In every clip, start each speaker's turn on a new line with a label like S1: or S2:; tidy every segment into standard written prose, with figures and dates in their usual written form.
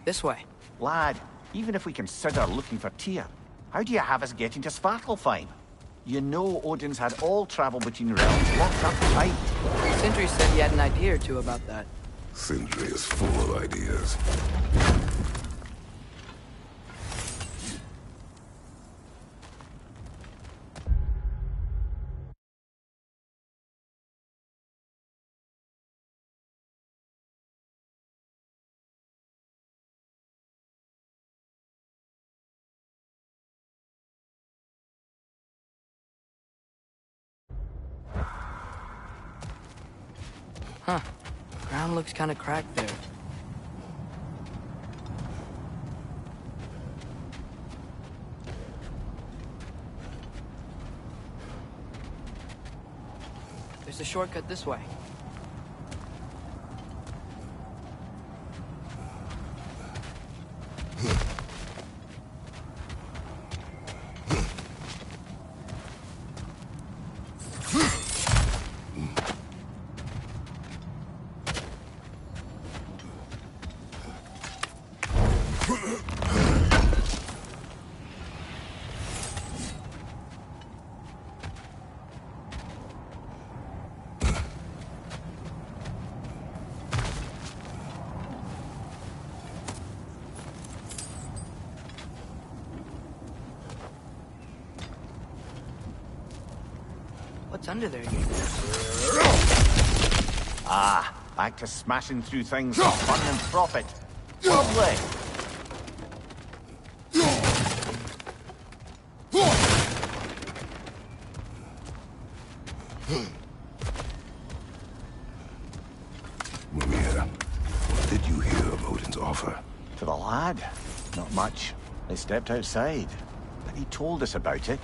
S1: This way.
S2: Lad, even if we consider looking for Tyr, how do you have us getting to Svartalfheim? You know Odin's had all travel between realms locked up tight.
S1: Sindri said he had an idea or two about that.
S3: Sindri is full of ideas.
S1: Huh. Ground looks kind of cracked there. There's a shortcut this way. What's under there?
S2: Ah, back to smashing through things for fun and profit. Lovely.
S3: Mimir, what did you hear of Odin's offer?
S2: To the lad? Not much. They stepped outside. But he told us about it.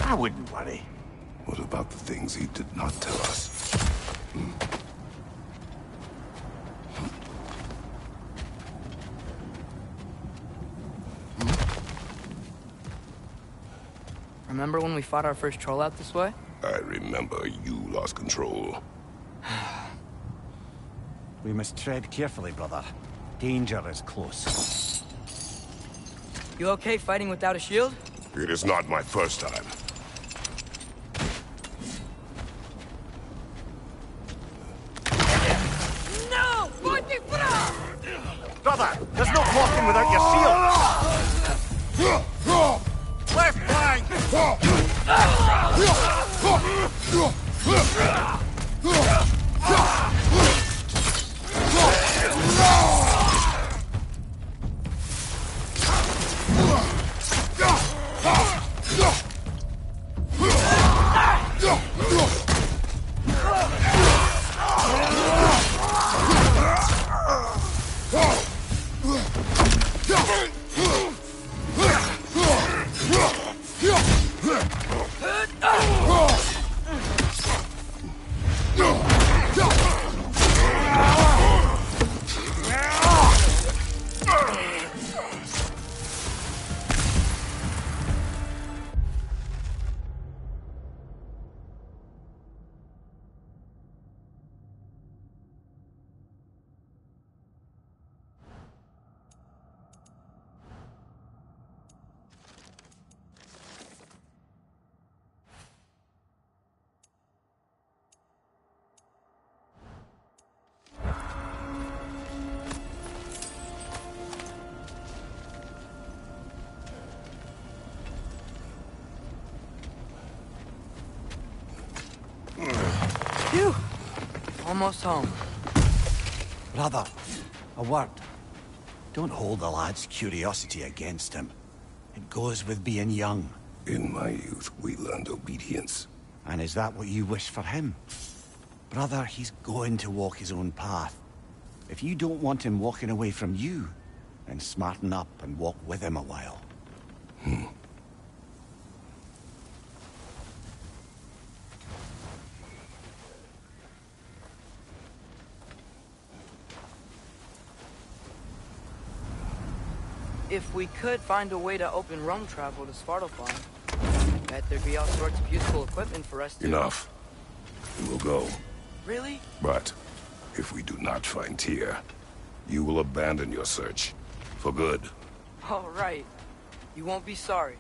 S2: I wouldn't worry.
S3: What about the things he did not tell us?
S1: Remember when we fought our first troll out this way?
S3: I remember you lost control.
S2: We must tread carefully, brother. Danger is close.
S1: You okay fighting without a shield?
S3: It is not my first time.
S2: Brother, there's no walking without your shield! Left flank!
S1: Phew! Almost home.
S2: Brother, a word. Don't hold the lad's curiosity against him. It goes with being young.
S3: In my youth, we learned obedience.
S2: And is that what you wish for him? Brother, he's going to walk his own path. If you don't want him walking away from you, then smarten up and walk with him a while.
S1: If we could find a way to open roam travel to Svartalfheim, I bet there'd be all sorts of useful equipment for us to...
S3: Enough. We will go.
S1: Really?
S3: But if we do not find Tyr, you will abandon your search. For good.
S1: All right. You won't be sorry.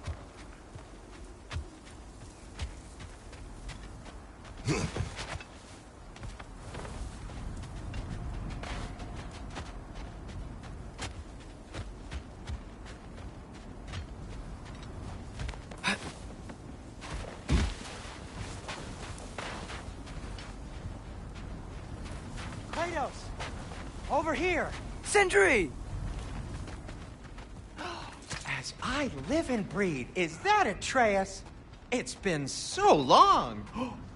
S4: Kratos! Over here!
S1: Sentry!
S4: As I live and breathe, is that Atreus? It's been so long!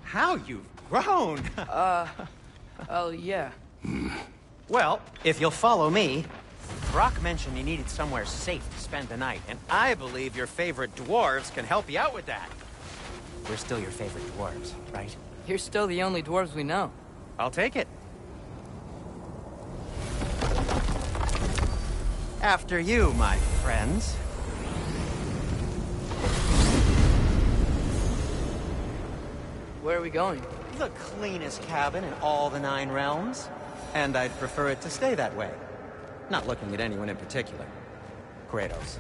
S4: How you've grown!
S1: Oh, yeah.
S4: Well, if you'll follow me, Brock mentioned you needed somewhere safe to spend the night, and I believe your favorite dwarves can help you out with that. We're still your favorite dwarves, right?
S1: You're still the only dwarves we know.
S4: I'll take it. After you, my friends.
S1: Where are we going?
S4: The cleanest cabin in all the Nine Realms. And I'd prefer it to stay that way. Not looking at anyone in particular. Kratos.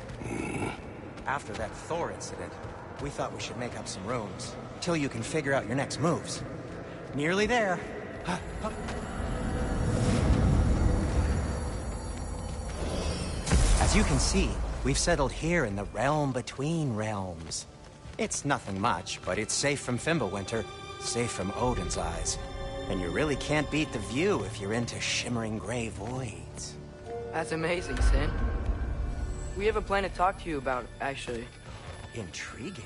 S4: After that Thor incident, we thought we should make up some rooms. Till you can figure out your next moves. Nearly there. As you can see, we've settled here in the realm between realms. It's nothing much, but it's safe from Fimbulwinter, safe from Odin's eyes. And you really can't beat the view if you're into shimmering gray voids.
S1: That's amazing, Sin. We have a plan to talk to you about, actually.
S4: Intriguing.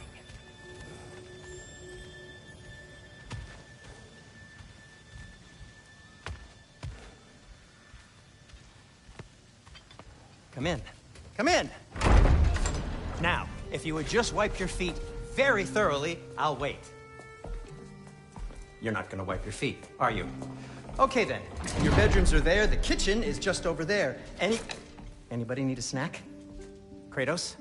S4: Come in. Come in! Now, if you would just wipe your feet very thoroughly, I'll wait. You're not gonna wipe your feet, are you? Okay then. Your bedrooms are there, the kitchen is just over there. Anybody need a snack? Kratos?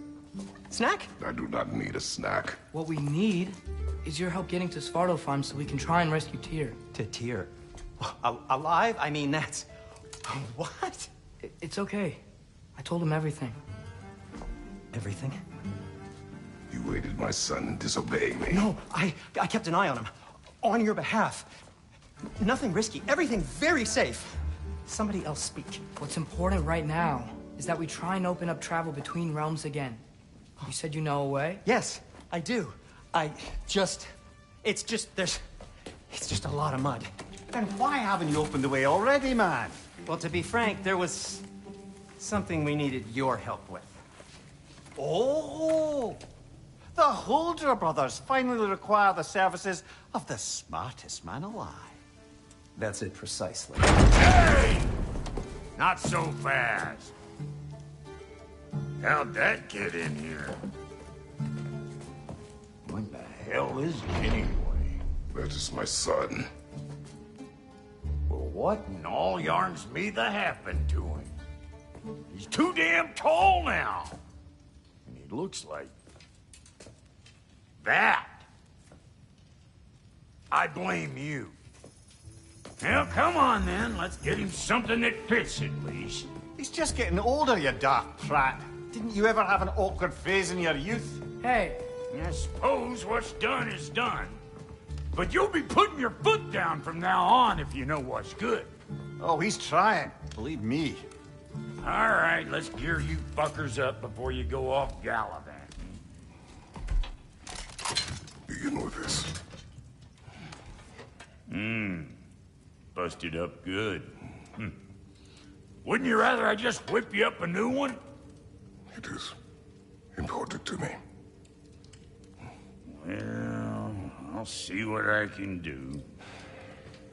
S4: Snack?
S3: I do not need a snack.
S1: What we need is your help getting to Svartalfheim so we can try and rescue Tyr.
S4: To Tyr. Alive? I mean, that's... What?
S1: It's okay. I told him everything.
S4: Everything?
S3: You aided my son in disobeying me.
S4: No, I kept an eye on him. On your behalf. Nothing risky. Everything very safe. Somebody else speak.
S1: What's important right now is that we try and open up travel between realms again. You said you know a way?
S4: Yes, I do. It's just a lot of mud.
S2: Then why haven't you opened the way already, man?
S4: Well, to be frank, there was something we needed your help with.
S2: Oh! The Holder brothers finally require the services of the smartest man alive.
S4: That's it precisely.
S5: Hey! Not so fast. How'd that get in here? What the hell is it anyway?
S3: That is my son.
S5: Well, what in all yarns me the happened to him? He's too damn tall now. And he looks like... that. I blame you. Well, come on then. Let's get him something that fits at least.
S2: He's just getting older, you dark prat. Didn't you ever have an awkward phase in your youth?
S1: Hey,
S5: I suppose what's done is done. But you'll be putting your foot down from now on if you know what's good.
S2: Oh, he's trying. Believe me.
S5: All right, let's gear you fuckers up before you go off gallivanting.
S3: Begin with this.
S5: Busted up good. Wouldn't you rather I just whip you up a new one?
S3: It is important to me.
S5: Well, I'll see what I can do.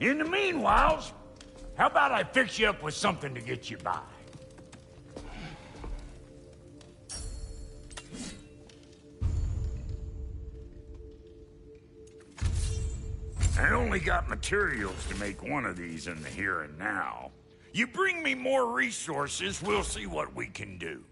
S5: In the meanwhile, how about I fix you up with something to get you by? I only got materials to make one of these in the here and now. You bring me more resources, we'll see what we can do.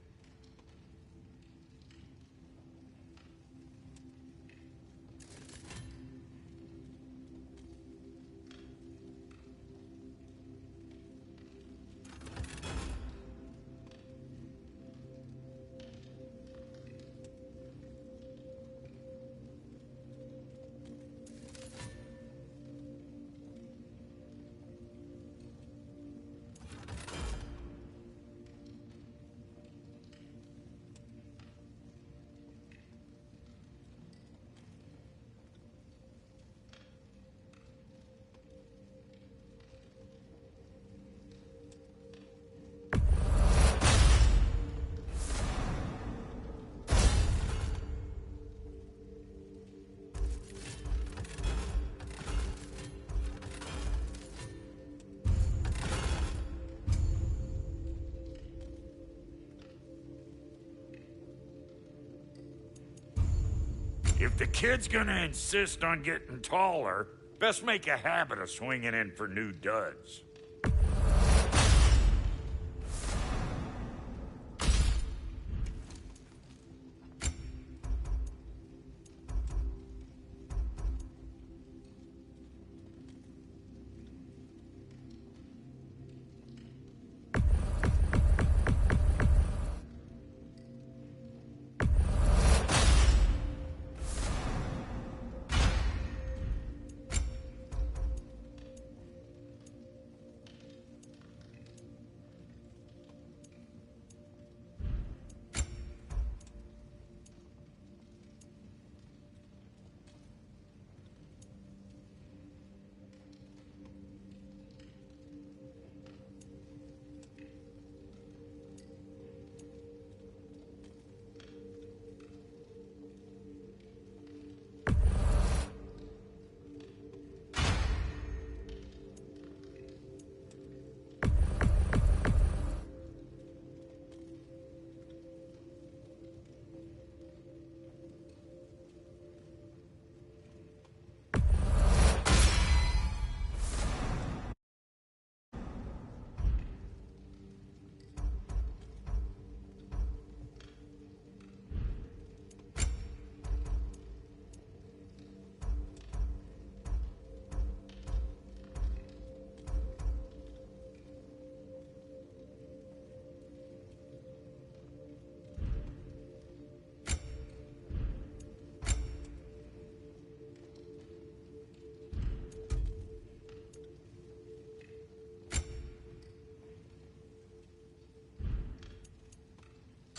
S5: If the kid's gonna insist on getting taller, best make a habit of swinging in for new duds.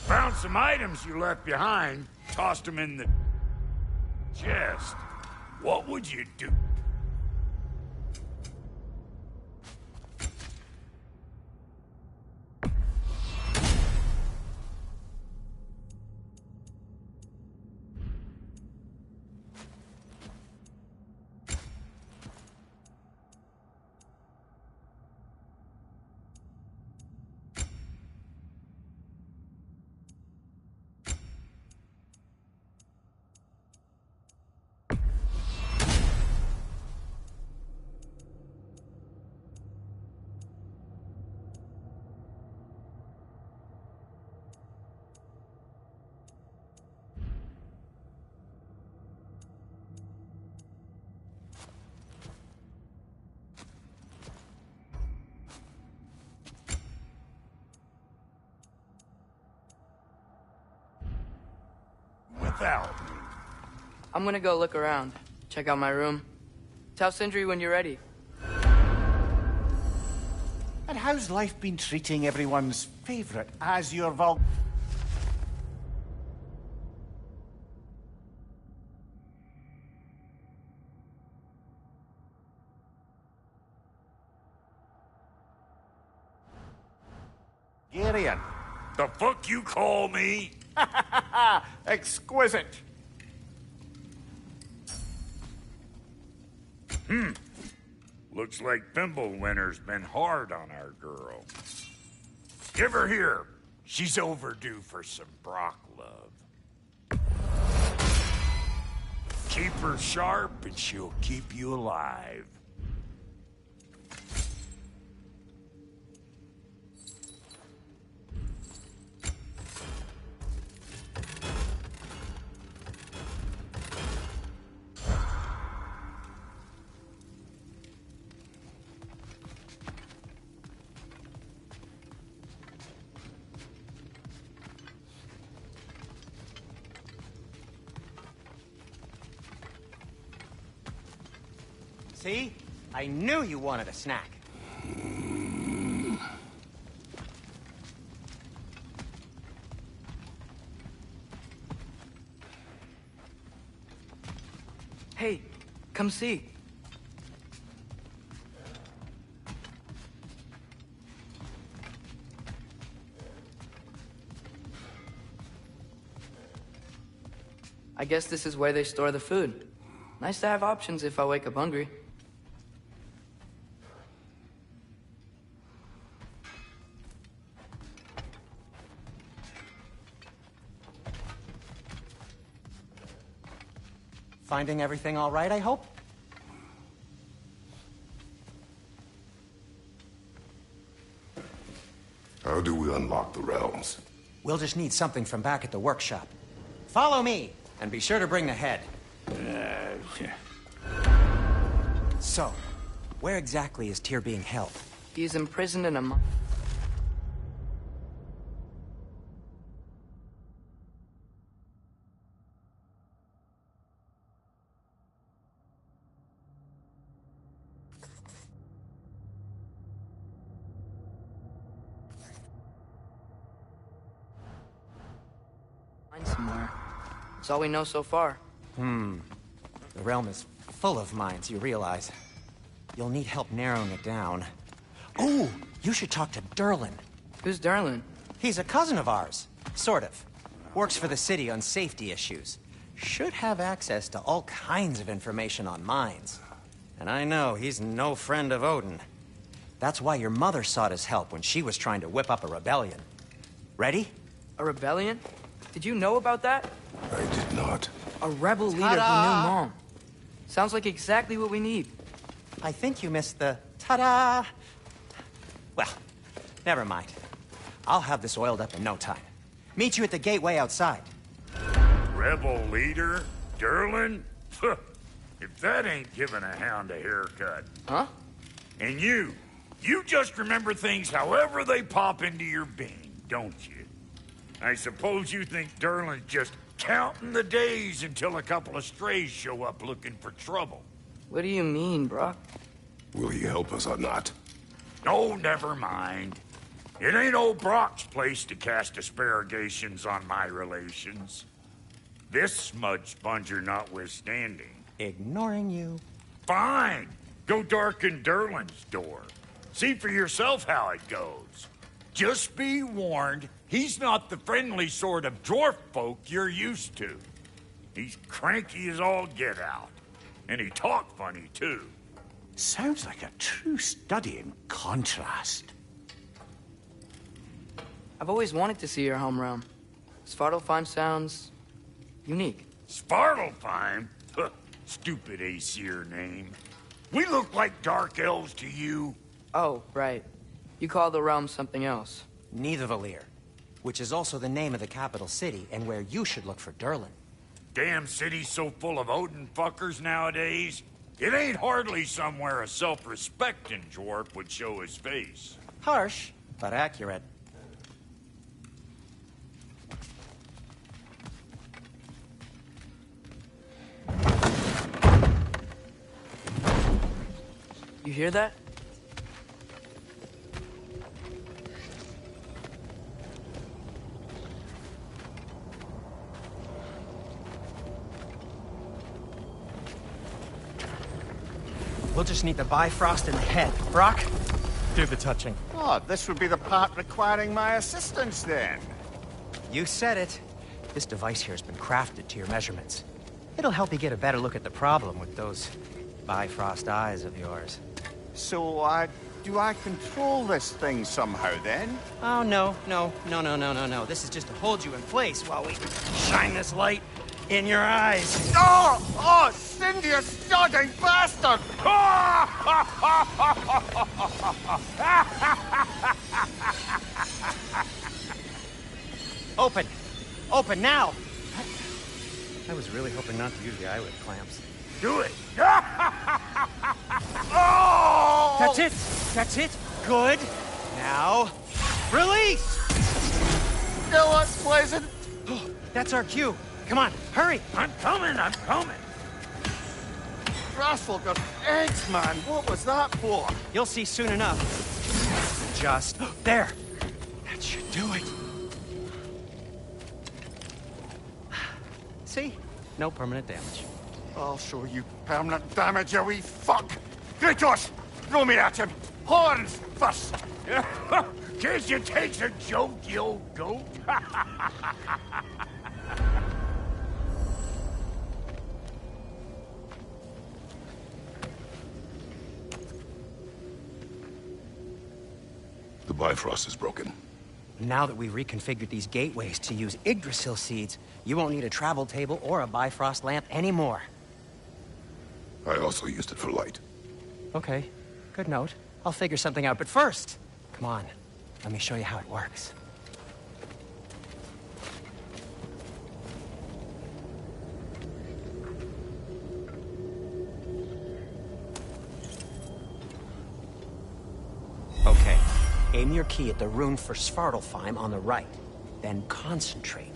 S5: Found some items you left behind, tossed them in the chest. What would you do? Without me.
S1: I'm gonna go look around. Check out my room. Tell Sindri when you're ready.
S2: And how's life been treating everyone's favorite Azure Vulgarian?
S5: The fuck you call me?
S2: Exquisite.
S5: Looks like Fimbulwinter's been hard on our girl. Give her here. She's overdue for some Brock love. Keep her sharp and she'll keep you alive.
S4: See? I knew you wanted a snack.
S1: Hey, come see. I guess this is where they store the food. Nice to have options if I wake up hungry.
S4: Finding everything all right, I hope?
S3: How do we unlock the realms?
S4: We'll just need something from back at the workshop. Follow me, and be sure to bring the head. So, where exactly is Tyr being held?
S1: He's imprisoned in a mine somewhere. That's all we know so far.
S4: The realm is full of mines, you realize. You'll need help narrowing it down. Oh, you should talk to Durlin.
S1: Who's Darlin?
S4: He's a cousin of ours. Sort of. Works for the city on safety issues. Should have access to all kinds of information on mines. And I know he's no friend of Odin. That's why your mother sought his help when she was trying to whip up a rebellion. Ready?
S1: A rebellion? Did you know about that?
S3: I did not.
S1: A rebel leader who knew Mom. Sounds like exactly what we need.
S4: I think you missed the ta-da! Well, never mind. I'll have this oiled up in no time. Meet you at the gateway outside.
S5: Rebel leader? Durlin? If that ain't giving a hound a haircut.
S1: Huh?
S5: And you just remember things however they pop into your being, don't you? I suppose you think Durlin's just counting the days until a couple of strays show up looking for trouble.
S1: What do you mean, Brock?
S3: Will he help us or not?
S5: No, never mind. It ain't old Brock's place to cast aspersions on my relations. This smudge sponger notwithstanding.
S4: Ignoring you.
S5: Fine. Go darken Durlin's door. See for yourself how it goes. Just be warned, he's not the friendly sort of dwarf folk you're used to. He's cranky as all get out. And he talk funny, too.
S2: Sounds like a true study in contrast.
S1: I've always wanted to see your home realm. Svartalfheim sounds unique.
S5: Svartalfheim? Huh, stupid Aesir name. We look like dark elves to you.
S1: Oh, right. You call the realm something else.
S4: Nidavellir, which is also the name of the capital city and where you should look for Durlin.
S5: Damn city's so full of Odin fuckers nowadays. It ain't hardly somewhere a self-respecting dwarf would show his face.
S4: Harsh, but accurate.
S1: You hear that?
S4: We'll just need the Bifrost in the head. Brock, do the touching.
S2: Oh, this would be the part requiring my assistance then.
S4: You said it. This device here has been crafted to your measurements. It'll help you get a better look at the problem with those Bifrost eyes of yours.
S2: So, do I control this thing somehow then?
S4: Oh, no. This is just to hold you in place while we shine this light in your eyes.
S2: Oh, Cindy, you sodding bastard!
S4: Open! Open now! I was really hoping not to use the eyelid clamps.
S5: Do it.
S4: That's it! That's it! Good! Now, release!
S2: No, that's pleasant.
S4: That's our cue. Come on, hurry!
S5: I'm coming.
S2: Rascal got eggs, man. What was that for?
S4: You'll see soon enough. Just there. That should do it. See? No permanent damage.
S2: I'll show you permanent damage, you wee fuck. Kratos, throw me at him. Horns first.
S5: Can't you take a joke, you old goat?
S3: The Bifrost is broken.
S4: Now that we've reconfigured these gateways to use Yggdrasil seeds, you won't need a travel table or a Bifrost lamp anymore.
S3: I also used it for light.
S4: Okay, good note. I'll figure something out, but first, come on. Let me show you how it works. Okay, aim your key at the rune for Svartalfheim on the right, then concentrate.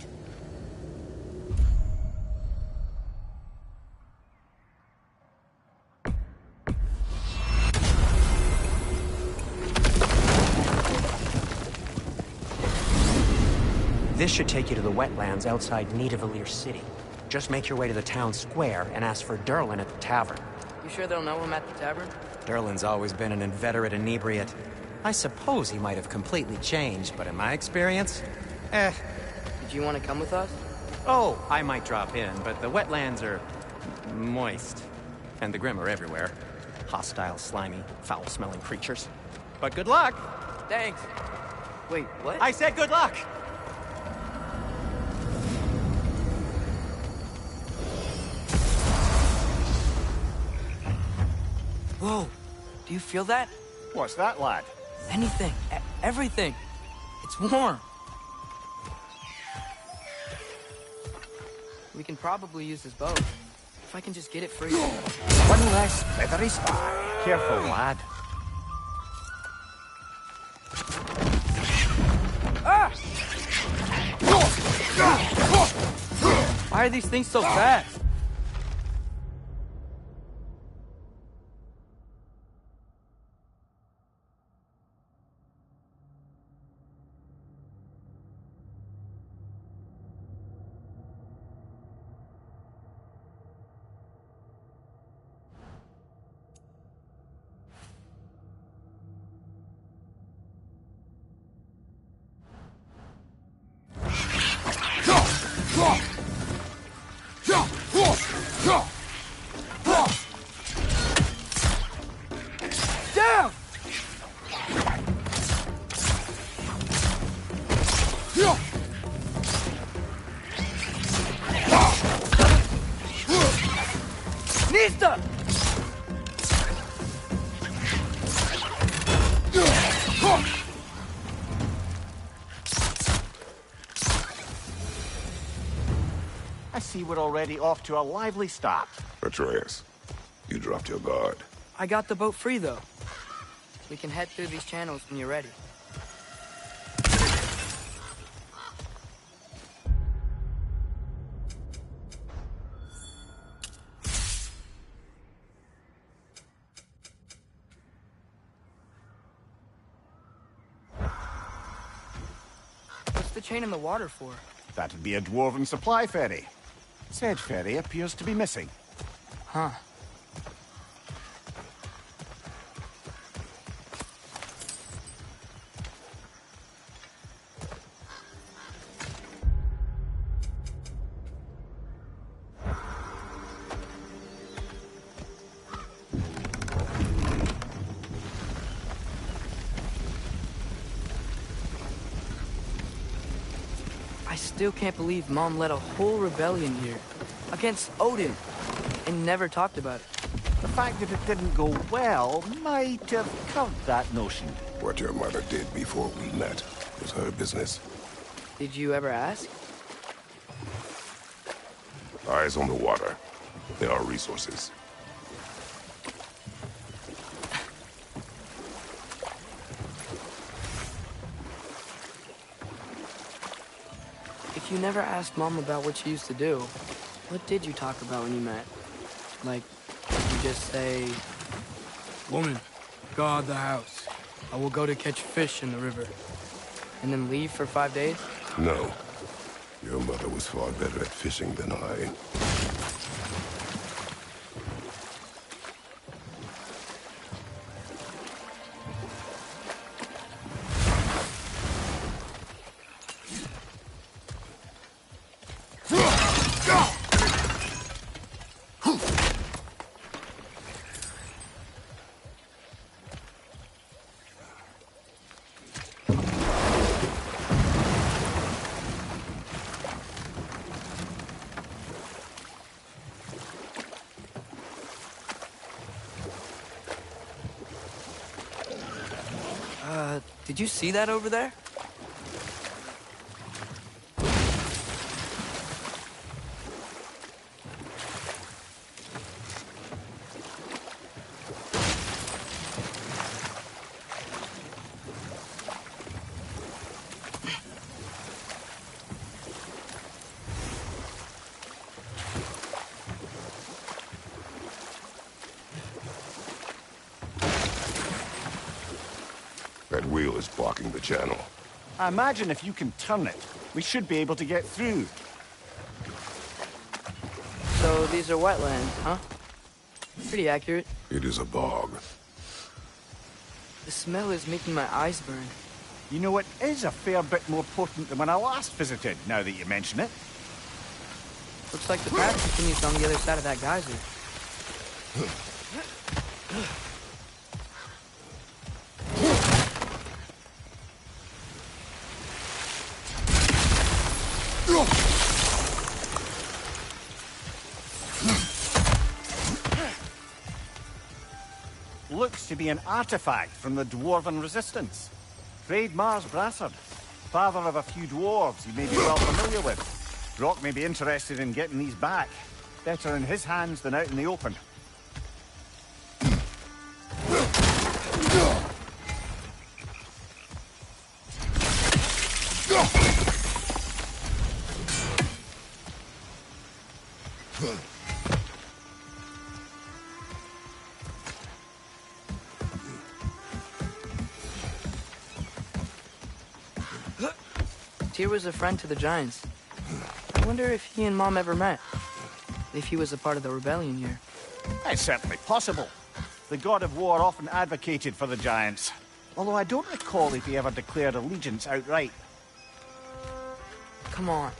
S4: This should take you to the wetlands outside Nidavellir City. Just make your way to the town square and ask for Durlin at the tavern.
S1: You sure they'll know him at the tavern?
S4: Durlin's always been an inveterate inebriate. I suppose he might have completely changed, but in my experience,
S1: Did you want to come with us?
S4: Oh, I might drop in, but the wetlands are moist. And the Grim are everywhere. Hostile, slimy, foul-smelling creatures. But good luck!
S1: Thanks. Wait, what?
S4: I said good luck!
S1: Whoa, do you feel that?
S2: What's that, lad?
S1: Anything, everything. It's warm. We can probably use this boat. If I can just get it free.
S2: One less feathery spy. Careful, lad.
S1: Why are these things so fast? Down! Nista!
S2: I see we're already off to a lively start.
S3: Atreus, you dropped your guard.
S1: I got the boat free, though. We can head through these channels when you're ready. What's the chain in the water for?
S2: That'd be a dwarven supply ferry. Said ferry appears to be missing.
S1: Huh. I still can't believe Mom led a whole rebellion here against Odin and never talked about it.
S2: The fact that it didn't go well might have covered that notion.
S3: What your mother did before we met was her business.
S1: Did you ever ask?
S3: Eyes on the water. There are resources.
S1: If you never asked Mom about what she used to do, what did you talk about when you met? Like, did you just say, "Woman, guard the house. I will go to catch fish in the river," and then leave for 5 days?
S3: No. Your mother was far better at fishing than I.
S1: Did you see that over there?
S3: That wheel is blocking the channel.
S2: I imagine if you can turn it, we should be able to get through.
S1: So these are wetlands, huh? Pretty accurate.
S3: It is a bog.
S1: The smell is making my eyes burn.
S2: You know, it is a fair bit more potent than when I last visited, now that you mention it.
S1: Looks like the path continues on the other side of that geyser.
S2: Looks to be an artifact from the Dwarven Resistance. Trade Mars Brassard, father of a few dwarves you may be well familiar with. Brock may be interested in getting these back. Better in his hands than out in the open.
S1: Tyr was a friend to the Giants. I wonder if he and Mom ever met. If he was a part of the rebellion here.
S2: It's certainly possible. The God of War often advocated for the Giants. Although I don't recall if he ever declared allegiance outright.
S1: Come on.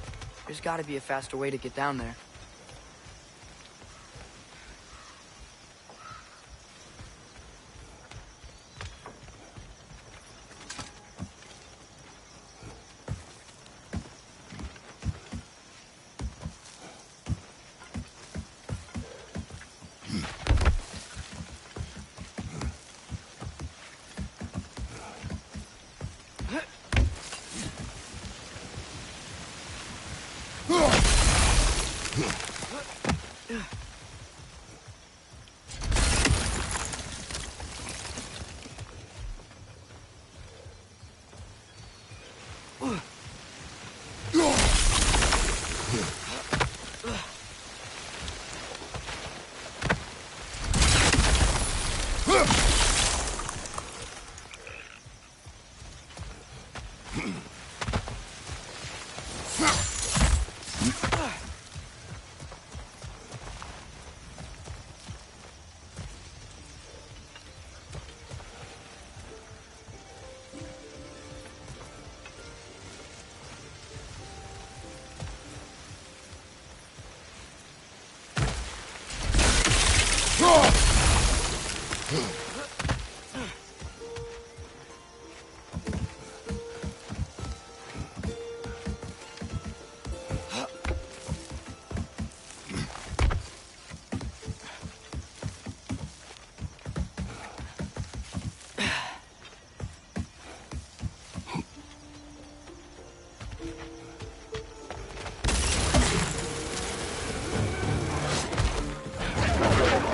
S1: There's gotta be a faster way to get down there.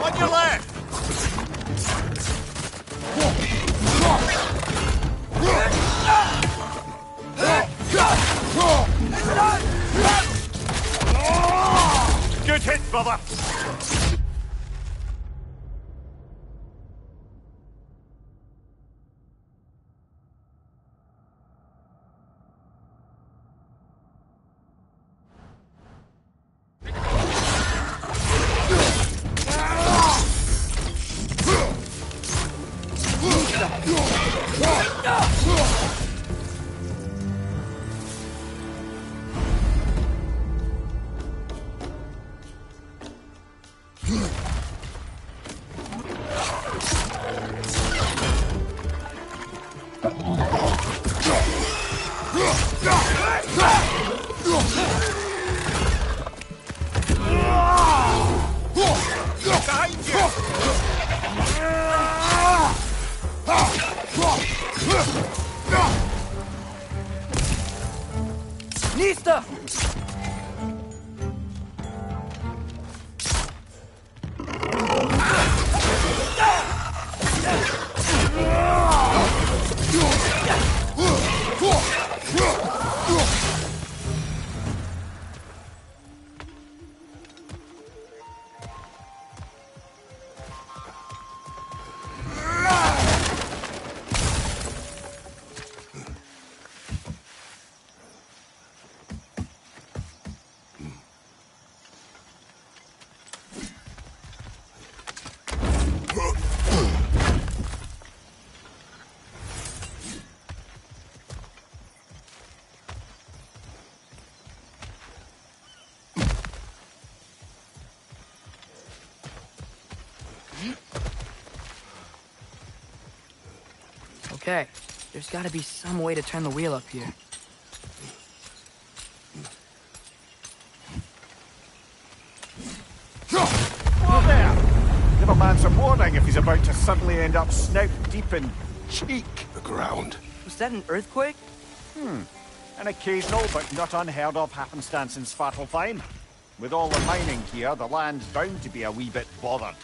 S2: On your left! Good hit, brother!
S1: Okay, there's gotta be some way to turn the wheel up here.
S2: Whoa there! Give a man some warning if he's about to suddenly end up snout deep in cheek.
S3: The ground.
S1: Was that an earthquake?
S2: An occasional but not unheard of happenstance in Svartalfheim. With all the mining here, the land's bound to be a wee bit bothered.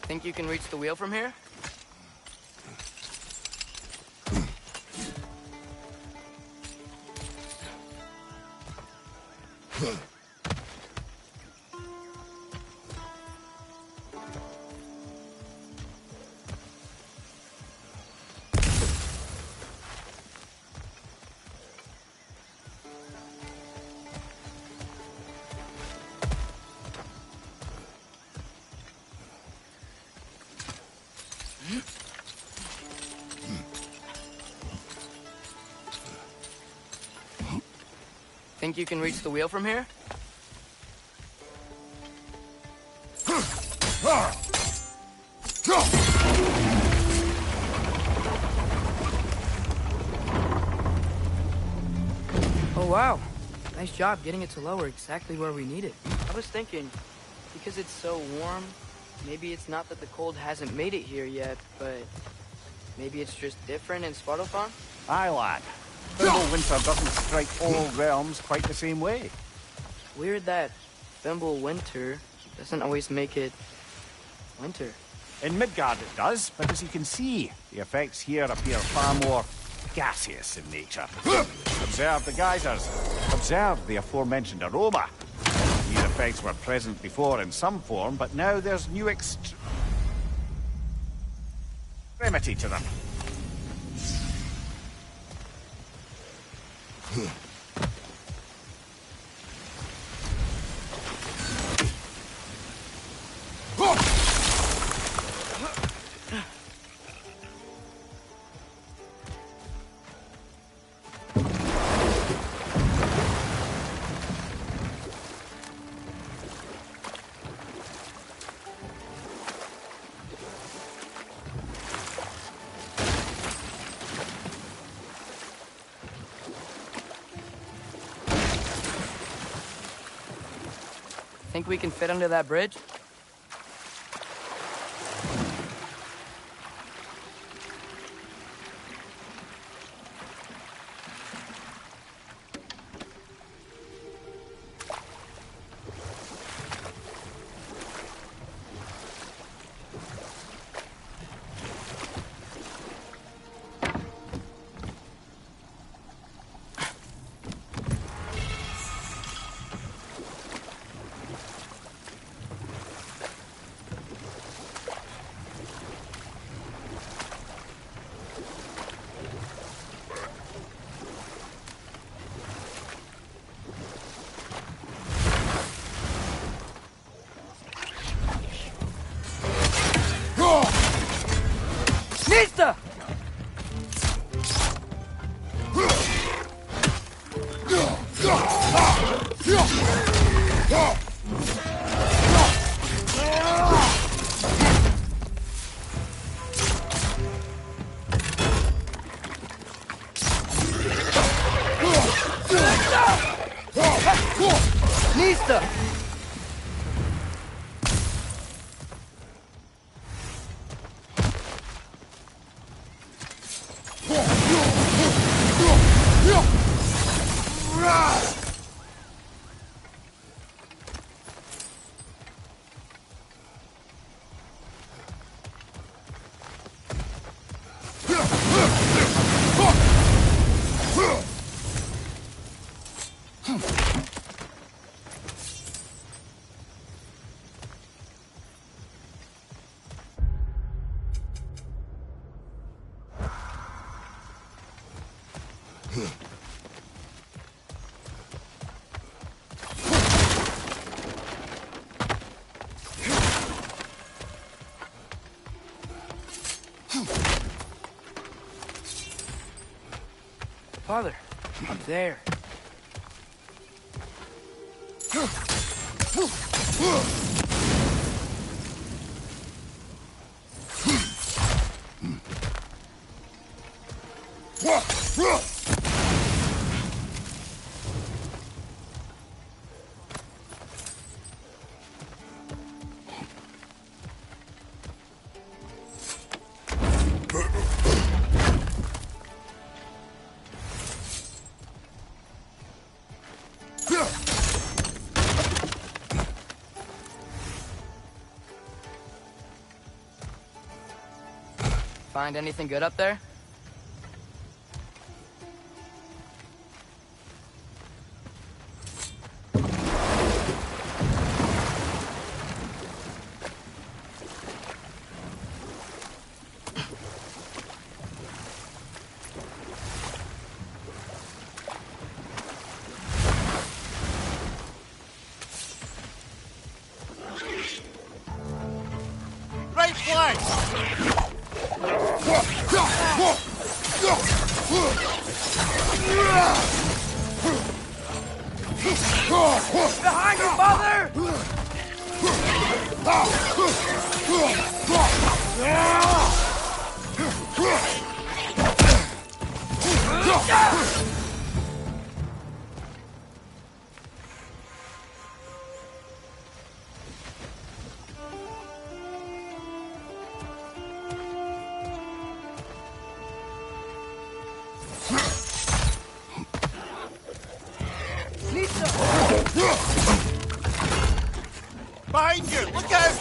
S1: Think you can reach the wheel from here? Think you can reach the wheel from here? Oh wow, nice job getting it to lower exactly where we need it. I was thinking, because it's so warm, maybe it's not that the cold hasn't made it here yet, but maybe it's just different in Svartalfheim?
S2: Aye, lad. Fimbulwinter doesn't strike all realms quite the same way.
S1: Weird that Fimbulwinter doesn't always make it winter.
S2: In Midgard it does, but as you can see, the effects here appear far more gaseous in nature. Observe the geysers. Observe the aforementioned aroma. These effects were present before in some form, but now there's new extremity to them.
S1: Think we can fit under that bridge? Nista! Nista! Father, up there. find anything good up there?
S2: Right flank!
S1: Behind you, father!
S2: Behind you! Look out!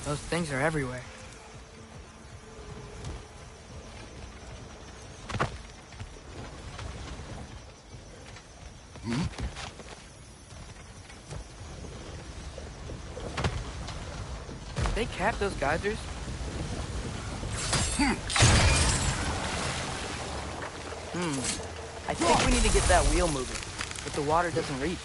S1: Those things are everywhere. They cap those geysers? I think we need to get that wheel moving, but the water doesn't reach.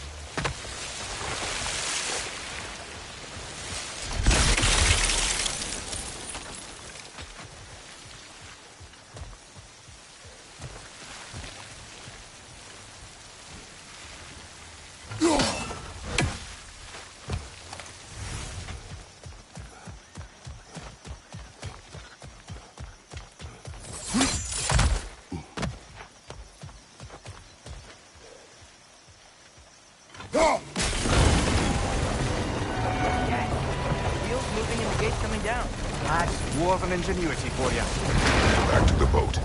S1: Wheels moving and the gate coming down.
S2: That's dwarven ingenuity for you.
S3: Back to the boat.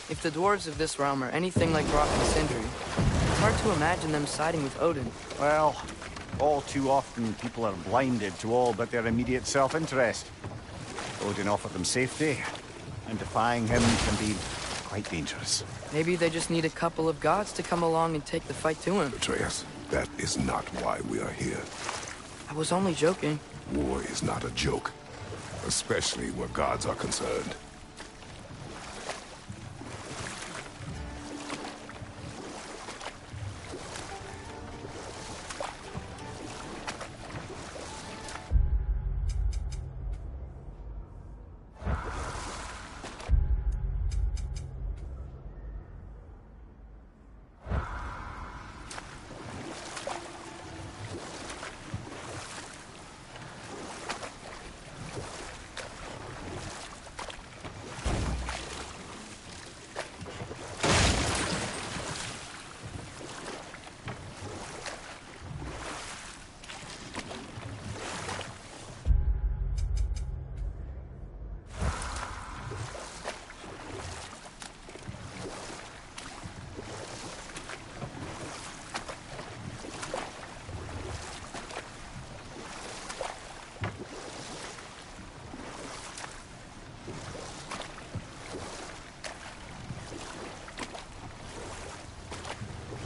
S1: If the dwarves of this realm are anything like Brock and Sindri, it's hard to imagine them siding with Odin.
S2: Well, all too often people are blinded to all but their immediate self-interest. Odin offered them safety, and defying him can be quite dangerous.
S1: Maybe they just need a couple of gods to come along and take the fight to him.
S3: Atreus, that is not why we are here.
S1: I was only joking.
S3: War is not a joke, especially where gods are concerned.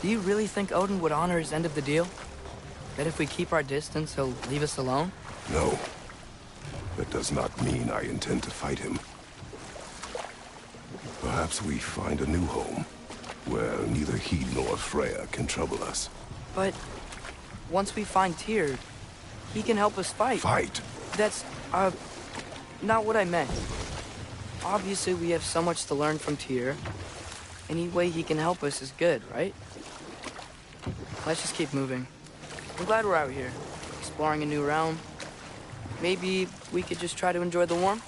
S1: Do you really think Odin would honor his end of the deal? That if we keep our distance, he'll leave us alone?
S3: No. That does not mean I intend to fight him. Perhaps we find a new home, where neither he nor Freya can trouble us.
S1: But once we find Tyr, he can help us fight.
S3: Fight?
S1: That's, not what I meant. Obviously, we have so much to learn from Tyr. Any way he can help us is good, right? Let's just keep moving. I'm glad we're out here, exploring a new realm. Maybe we could just try to enjoy the warmth?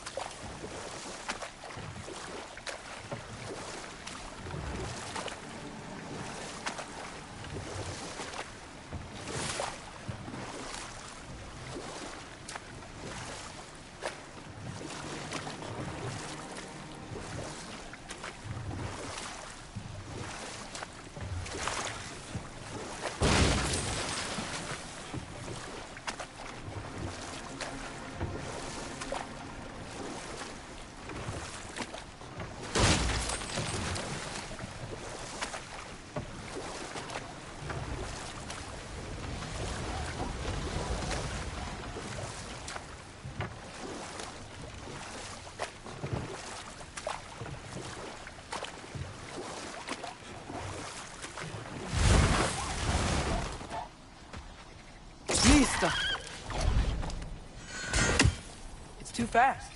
S1: fast.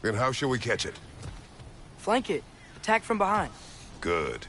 S3: Then how shall we catch it?
S1: Flank it. Attack from behind.
S3: Good.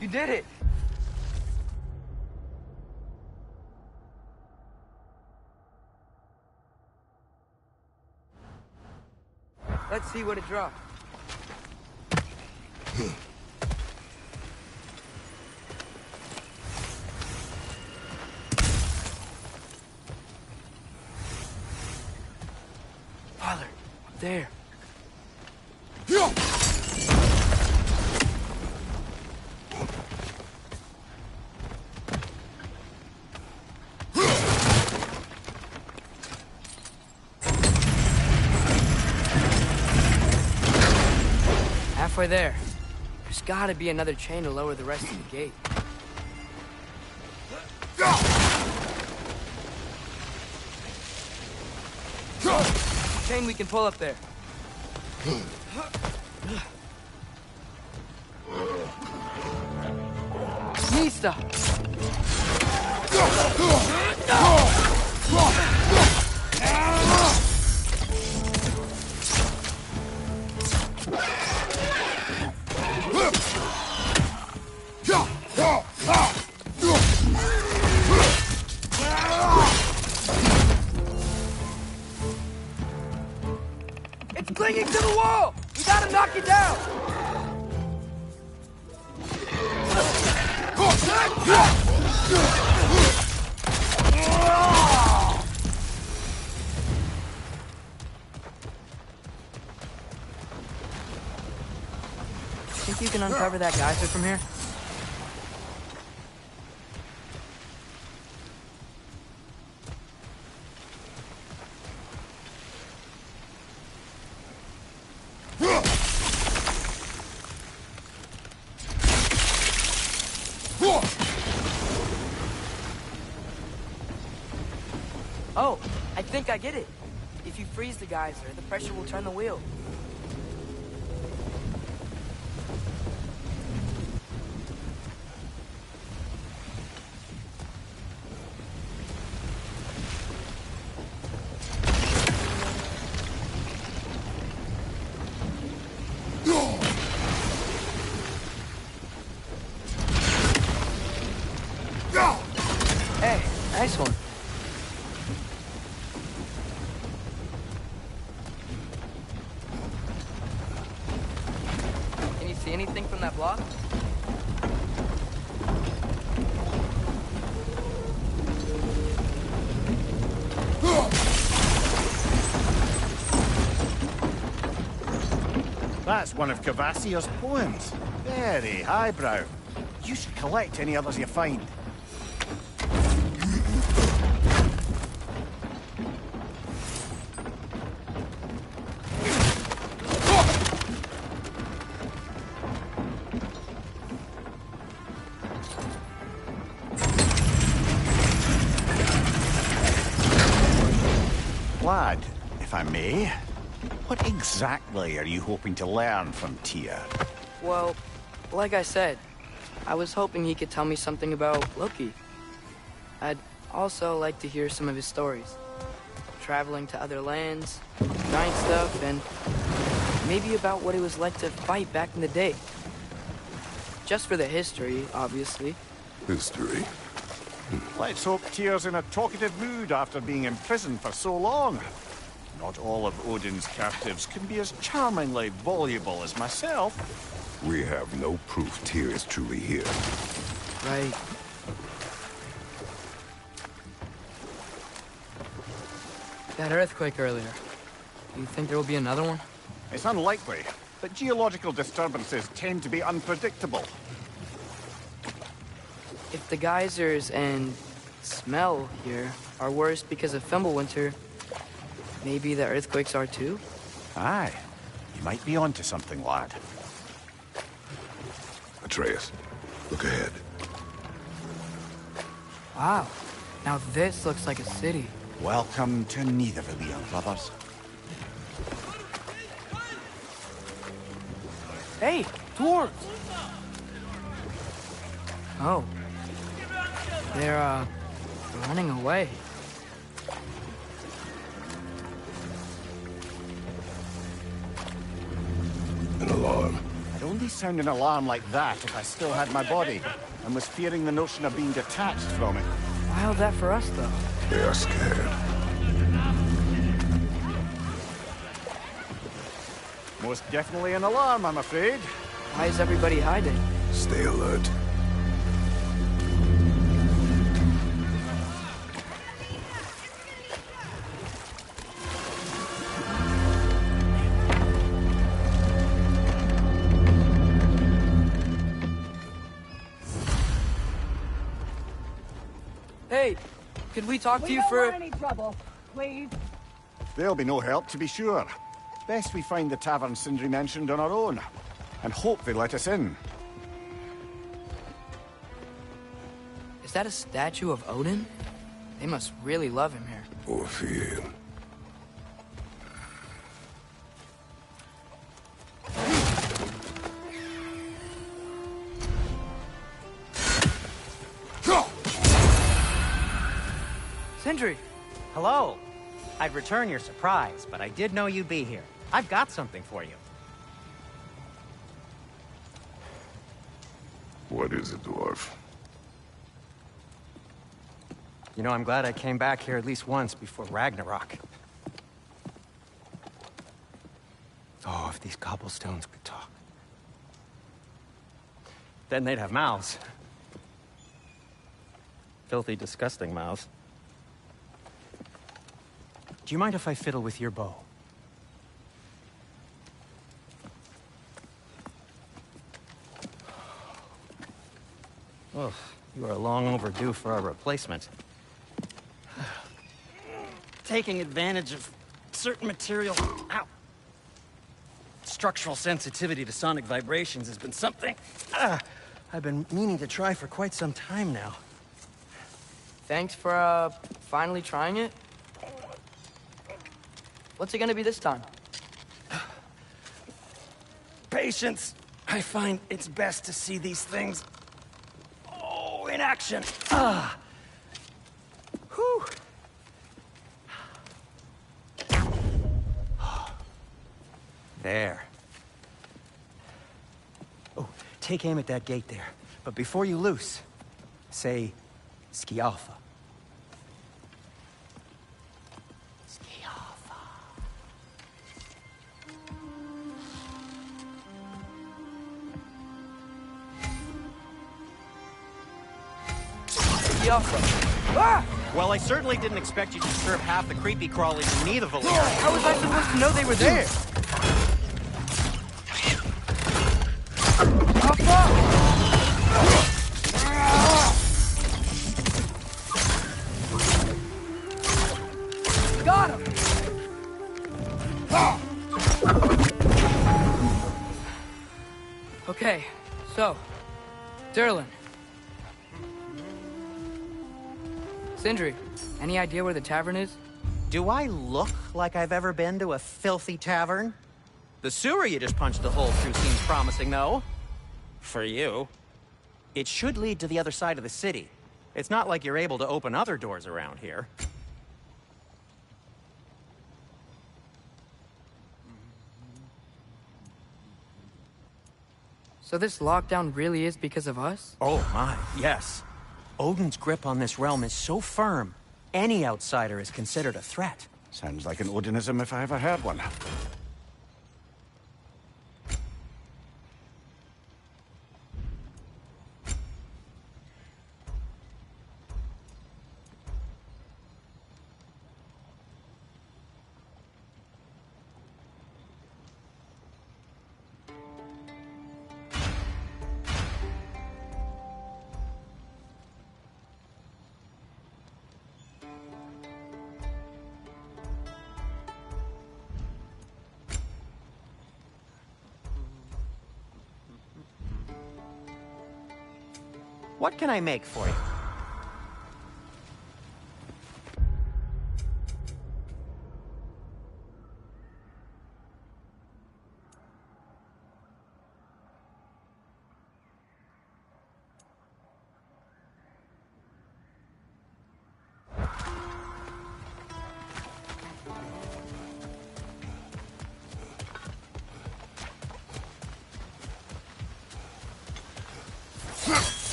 S1: You did it! Let's see what it dropped. Father, up there. Halfway there. There's gotta be another chain to lower the rest of the gate. Chain we can pull up there. Mista! It's clinging to the wall! We gotta knock it down! Think you can uncover that geyser from here? Oh, I think I get it. If you freeze the geyser, the pressure will turn the wheel. Hey, nice one. Can you see anything from that block?
S2: That's one of Cavassia's poems. Very highbrow. You should collect any others you find. Lad, if I may, what exactly are you hoping to learn from Tyr?
S1: Well, like I said, I was hoping he could tell me something about Loki. I'd also like to hear some of his stories. Traveling to other lands, giant stuff, and maybe about what it was like to fight back in the day. Just for the history, obviously.
S3: History.
S2: Let's hope Tyr's in a talkative mood after being imprisoned for so long. Not all of Odin's captives can be as charmingly voluble as myself.
S3: We have no proof Tyr is truly here.
S1: Right. That earthquake earlier. Do you think there will be another one?
S2: It's unlikely, but geological disturbances tend to be unpredictable.
S1: If the geysers and smell here are worse because of Fimbulwinter, maybe the earthquakes are too?
S2: Aye, you might be onto something, lad.
S3: Atreus. Look ahead.
S1: Wow. Now this looks like a city.
S2: Welcome to Nidavellir, brothers.
S1: Hey, dwarves! Oh. They're running away.
S3: An alarm.
S2: I'd only sound an alarm like that if I still had my body, and was fearing the notion of being detached from it.
S1: Wild that for us, though.
S3: They are scared.
S2: Most definitely an alarm, I'm afraid.
S1: Why is everybody hiding?
S3: Stay alert.
S1: Hey, could we talk to you
S6: don't
S1: for...
S6: want any trouble, please.
S2: There'll be no help, to be sure. Best we find the tavern Sindri mentioned on our own, and hope they let us in.
S1: Is that a statue of Odin? They must really love him here.
S3: Or fear him.
S1: Sindri!
S4: Hello. I'd return your surprise, but I did know you'd be here. I've got something for you.
S3: What is it, dwarf?
S4: You know, I'm glad I came back here at least once before Ragnarok. Oh, if these cobblestones could talk. Then they'd have mouths. Filthy, disgusting mouths. Do you mind if I fiddle with your bow? Oh, you are long overdue for a replacement. Taking advantage of certain material... Ow! Structural sensitivity to sonic vibrations has been something I've been meaning to try for quite some time now.
S1: Thanks for, finally trying it. What's it gonna be this time?
S4: Patience. I find it's best to see these things... Oh, in action. Whew. There. Oh, take aim at that gate there. But before you loose, say, Skialfa. Skialfa.
S1: Ah!
S4: Well, I certainly didn't expect you to disturb half the creepy crawlies in Nidavellir.
S1: How was I supposed to know they were there? Got him! Okay, so, Durlin. Sindri, any idea where the tavern is?
S4: Do I look like I've ever been to a filthy tavern? The sewer you just punched a hole through seems promising, though. For you. It should lead to the other side of the city. It's not like you're able to open other doors around here.
S1: So this lockdown really is because of us?
S4: Oh my, yes. Odin's grip on this realm is so firm, any outsider is considered a threat.
S2: Sounds like an Odinism if I ever heard one.
S4: What can I make for you?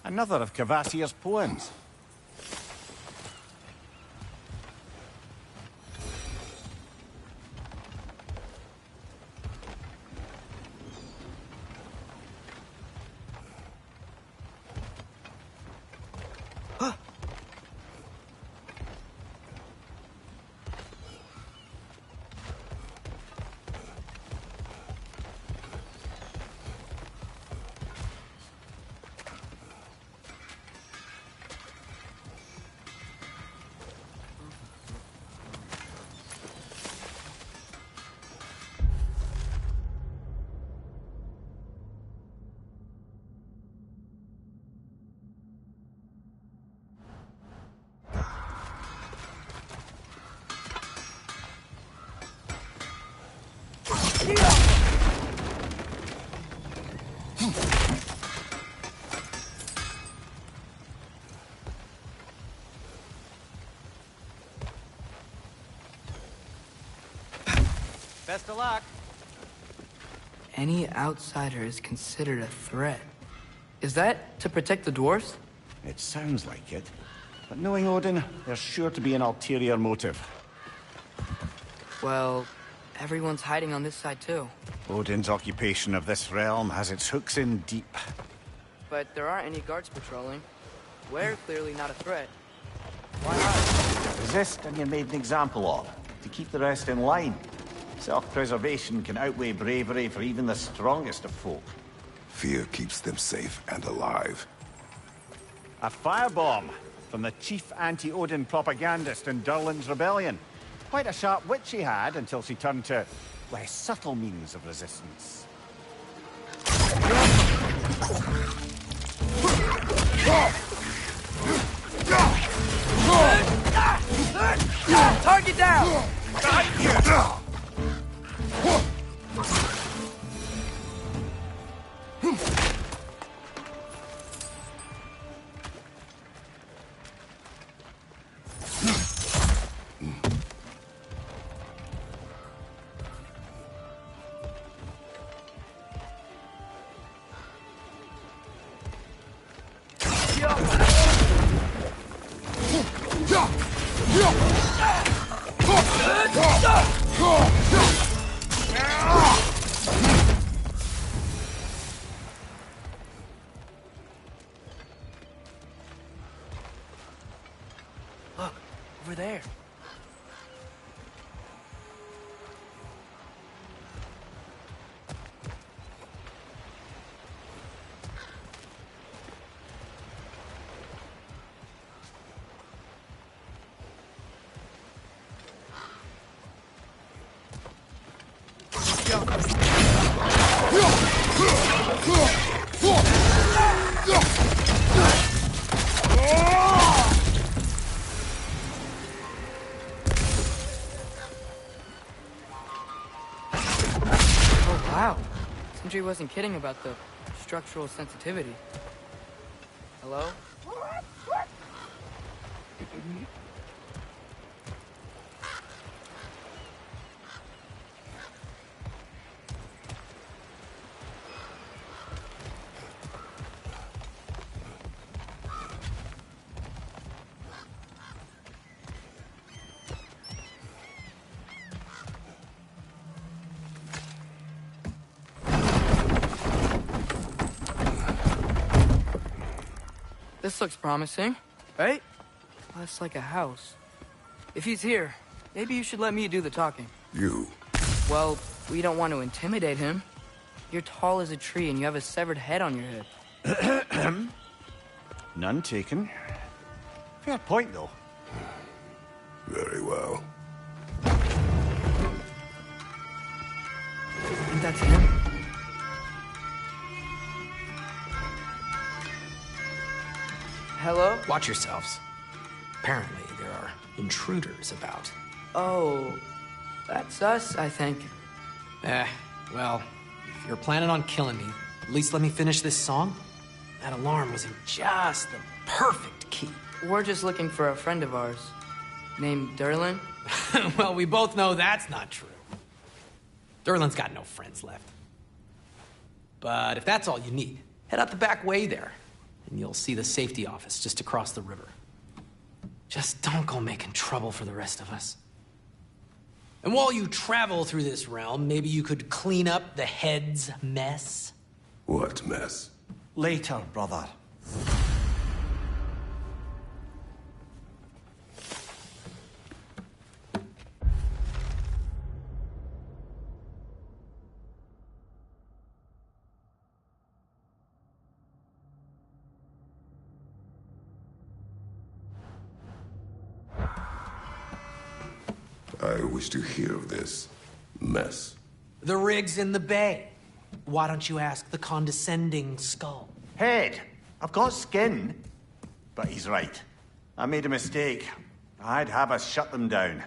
S2: Another of Kvasir's poems.
S4: Best of luck.
S1: Any outsider is considered a threat. Is that to protect the dwarves?
S2: It sounds like it. But knowing Odin, there's sure to be an ulterior motive.
S1: Well, everyone's hiding on this side too.
S2: Odin's occupation of this realm has its hooks in deep.
S1: But there aren't any guards patrolling. We're clearly not a threat. Why not?
S2: Resist and you're made an example of, to keep the rest in line. Self-preservation can outweigh bravery for even the strongest of folk.
S3: Fear keeps them safe and alive.
S2: A firebomb from the chief anti-Odin propagandist in Durlin's rebellion. Quite a sharp wit she had until she turned to less subtle means of resistance.
S1: Target down! Look, over there. Oh, wow. Sindri wasn't kidding about the structural sensitivity. Hello? This looks promising, right? Well, that's like a house. If he's here, maybe you should let me do the talking.
S3: You.
S1: Well, we don't want to intimidate him. You're tall as a tree and you have a severed head on your head.
S2: None taken. Fair point, though.
S3: Very well.
S1: Think that's him? Hello?
S6: Watch yourselves. Apparently, there are intruders about.
S1: Oh, that's us, I think.
S6: Well, if you're planning on killing me, at least let me finish this song. That alarm was in just the perfect key.
S1: We're just looking for a friend of ours, named Durlin.
S6: Well, we both know that's not true. Durlin's got no friends left. But if that's all you need, head out the back way there, and you'll see the safety office just across the river. Just don't go making trouble for the rest of us. And while you travel through this realm, maybe you could clean up the head's mess?
S3: What mess?
S2: Later, brother.
S3: I wish to hear of this mess.
S6: The rig's in the bay. Why don't you ask the condescending skull?
S2: Head, I've got skin. But he's right. I made a mistake. I'd have us shut them down.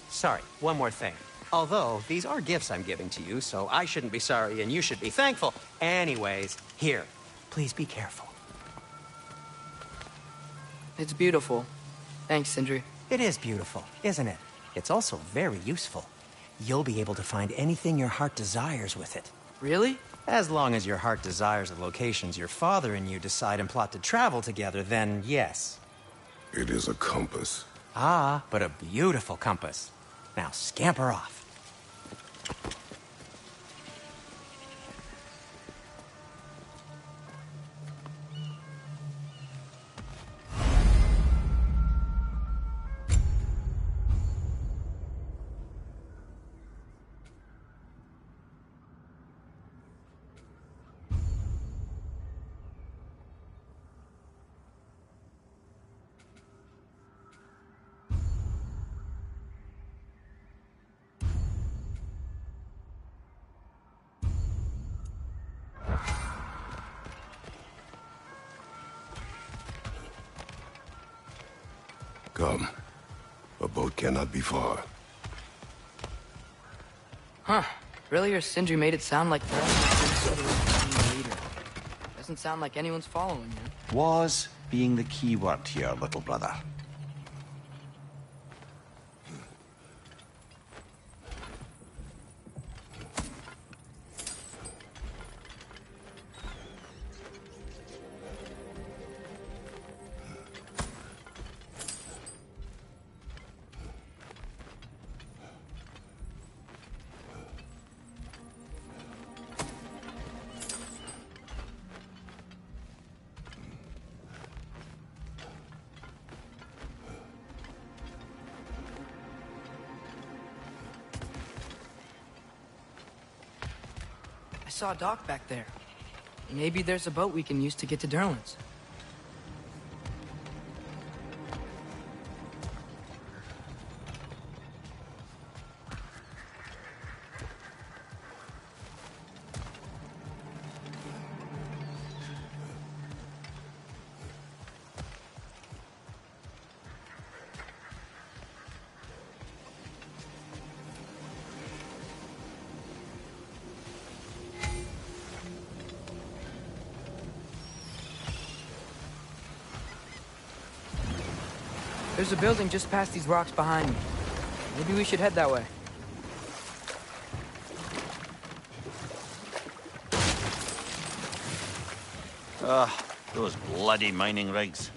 S4: Sorry, one more thing. Although, these are gifts I'm giving to you, so I shouldn't be sorry and you should be thankful. Anyways, here, please be careful.
S1: It's beautiful. Thanks, Sindri.
S4: It is beautiful, isn't it? It's also very useful. You'll be able to find anything your heart desires with it.
S1: Really?
S4: As long as your heart desires the locations your father and you decide and plot to travel together, then yes.
S3: It is a compass.
S4: Ah, but a beautiful compass. Now scamper off.
S3: Come. A boat cannot be far.
S1: Huh. Earlier, Sindri made it sound like Thorn was some sort of leader. Doesn't sound like anyone's following him.
S2: Was being the key word here, little brother.
S1: I saw a dock back there. Maybe there's a boat we can use to get to Durlan's. There's a building just past these rocks behind me. Maybe we should head that way.
S2: Those bloody mining rigs.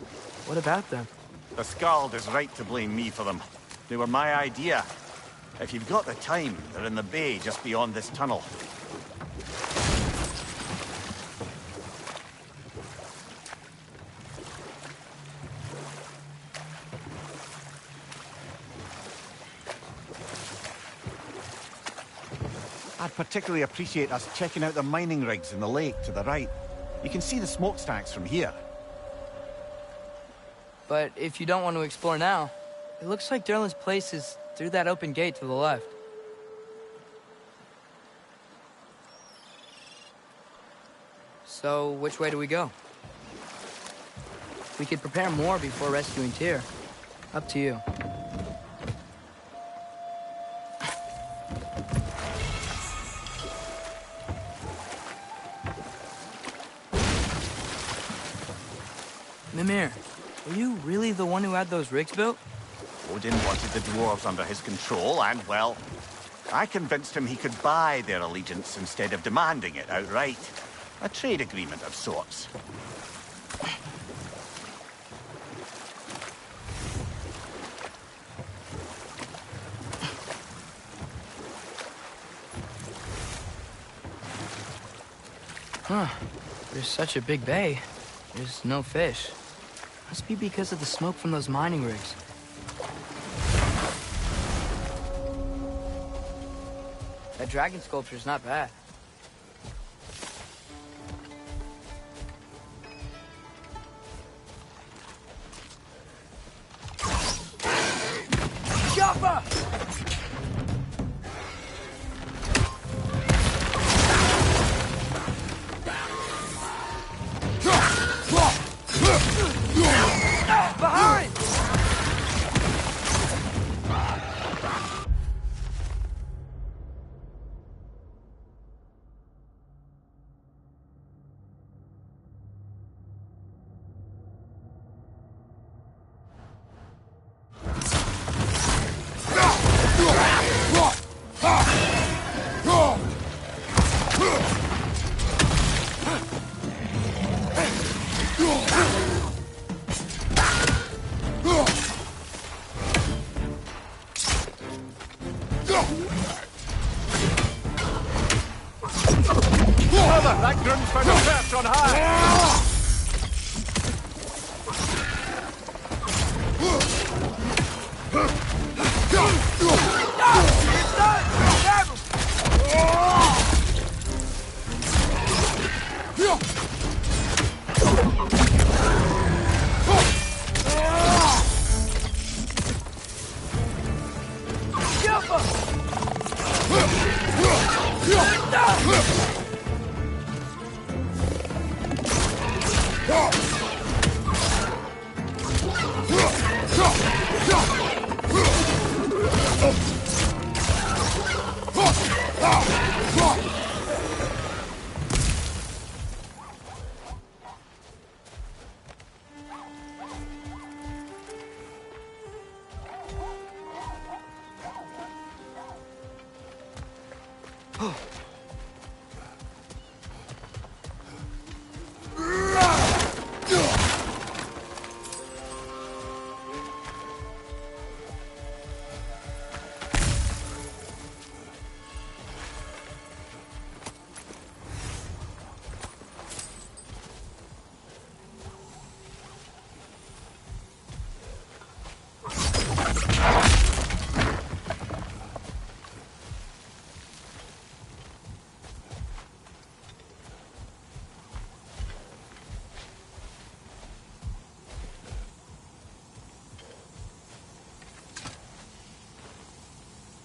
S1: What about them?
S2: The Skald is right to blame me for them. They were my idea. If you've got the time, they're in the bay just beyond this tunnel. I'd particularly appreciate us checking out the mining rigs in the lake to the right. You can see the smokestacks from here.
S1: But if you don't want to explore now, it looks like Durlan's place is through that open gate to the left. So, which way do we go? We could prepare more before rescuing Tyr. Up to you. Mimir, were you really the one who had those rigs built?
S2: Odin wanted the dwarves under his control, and, well, I convinced him he could buy their allegiance instead of demanding it outright. A trade agreement of sorts.
S1: Huh. There's such a big bay. There's no fish. Must be because of the smoke from those mining rigs. That dragon sculpture's not bad. Jaffa! Behind!
S2: Father, that grun's found a perch on high!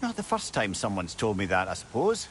S2: Not the first time someone's told me that, I suppose.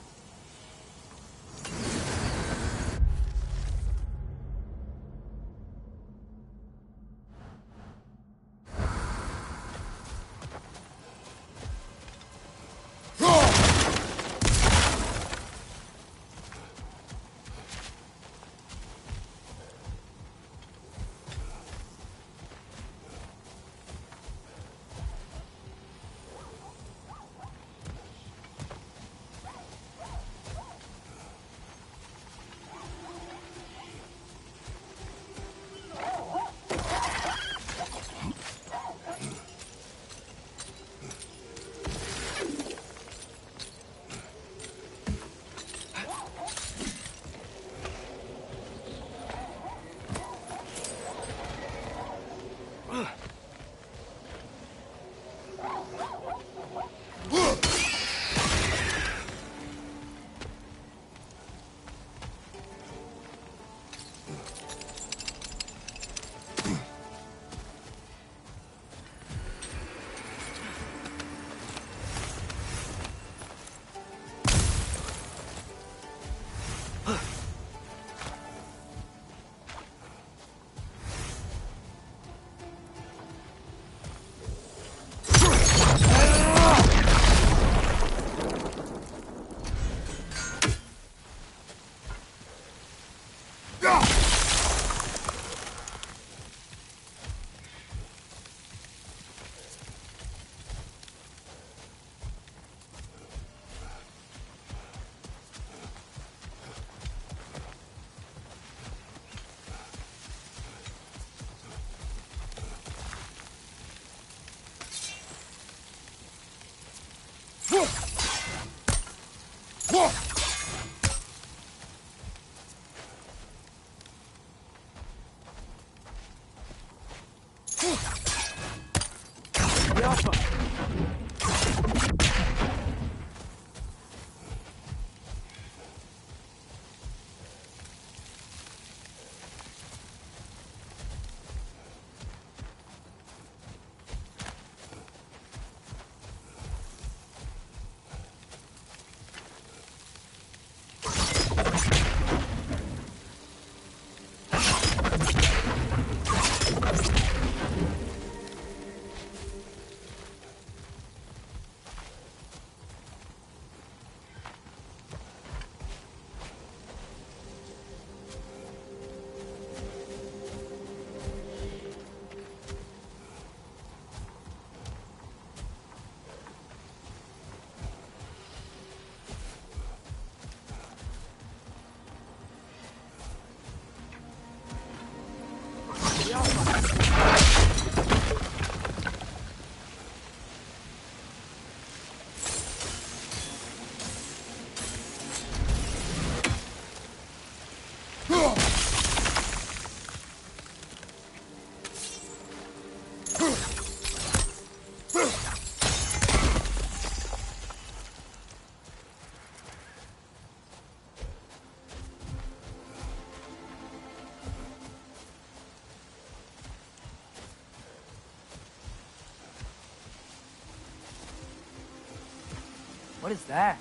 S1: What is that?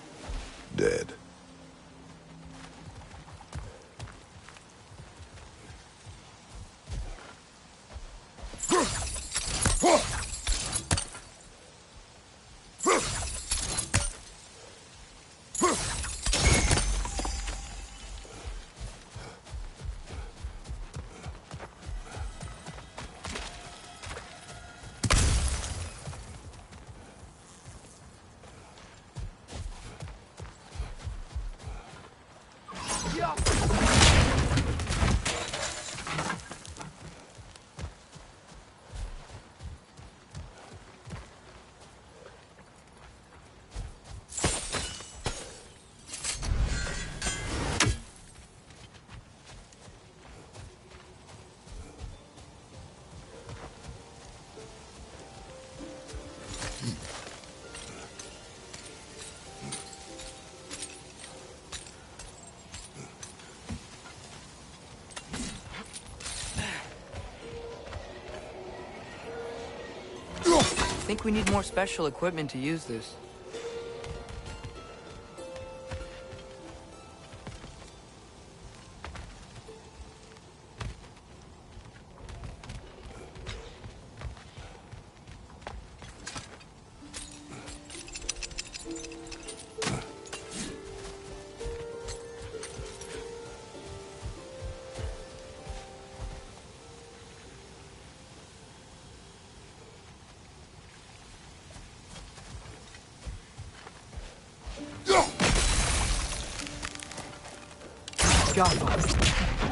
S3: Dead.
S1: I think we need more special equipment to use this. Godfather.